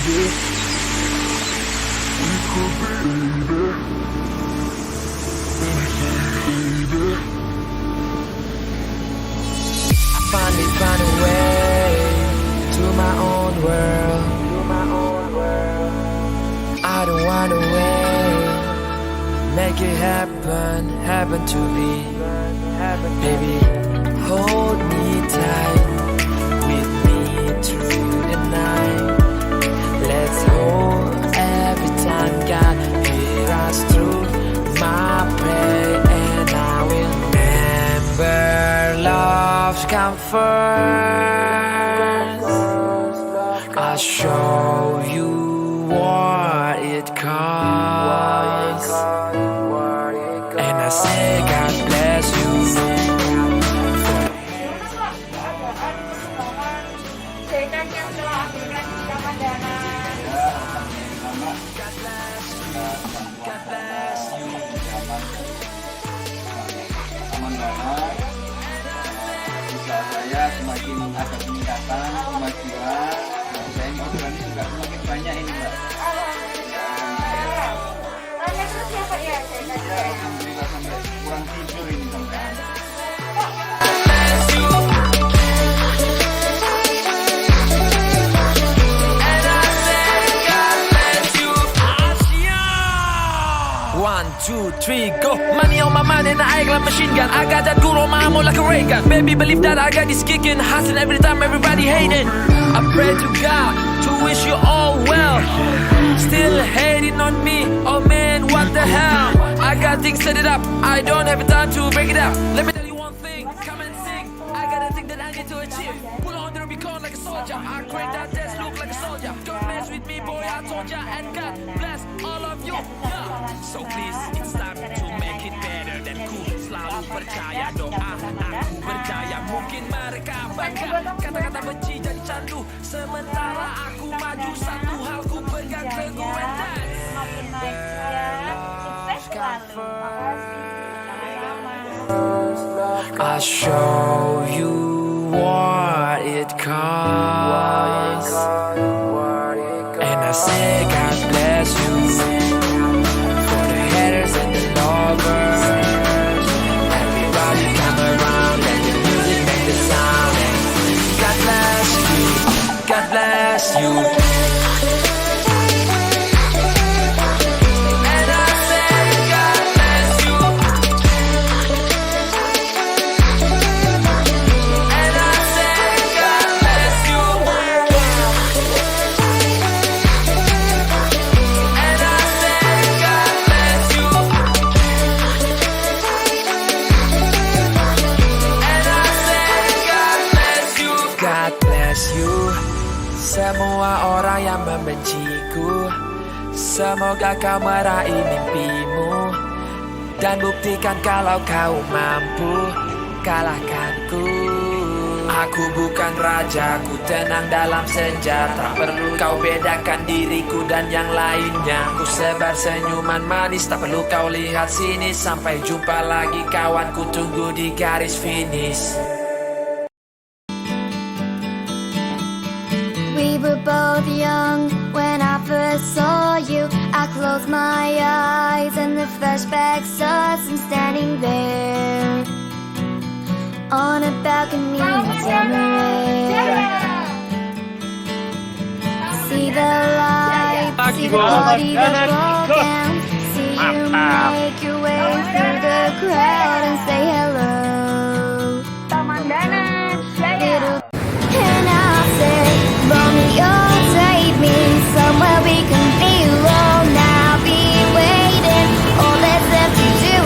Finally find a way to my own world. I don't wanna wait. Make it happen to me. Baby, hold me tight, with me through the night. Let's hold every time God hear us through my prayer, and I will remember love's come first. I'll show you what it costs, and I say God bless you. Usaha saya semakin ada peningkatan, kemajuan, dan saya orderannya juga semakin banyak ini Mbak. Ya, alhamdulillah sampai kurang tidur ini sampai. One, two, three, go. Money on my mind and I act like machine gun. I got that good on my arm like a ray gun. Baby, believe that I got this kicking, hustling every time everybody hating. I pray to God to wish you all well. Still hating on me, oh man, what the hell? I got things set it up, I don't have time to break it up. Let me tell you one thing, come and sing. I got a thing that I need to achieve. Pull on the Rubicon like a soldier. I crank that desk, look like a soldier. Don't mess with me, boy, I told ya. And God bless all of you. So please, it's time to make it better. Dan ku selalu percaya doa aku berjaya. Mungkin mereka bangga kata-kata benci jadi candu, sementara aku maju. Satu hal ku pegang teguh, and Semakin naik ya, sukses selalu. I'll show you what it costs, and I say God bless you. For the haters and the lovers, everybody come around, let the music make the sound, and God bless you, God bless you. And I say God bless you. And I say God bless you. And I say God bless you. And I say God bless you. God bless you. Semua orang yang membenciku, semoga kau meraih mimpimu, dan buktikan kalau kau mampu kalahkanku. Aku bukan raja, ku tenang dalam senja. Tak perlu kau bedakan diriku dan yang lainnya. Ku sebar senyuman manis, tak perlu kau lihat sini. Sampai jumpa lagi kawan, ku tunggu di garis finish. We were both young when I first saw you. I closed my eyes and the flashback starts. I'm standing there on a balcony in Tenerife. See the lights, see the party that broke down. See you make your way through the crowd and say hello.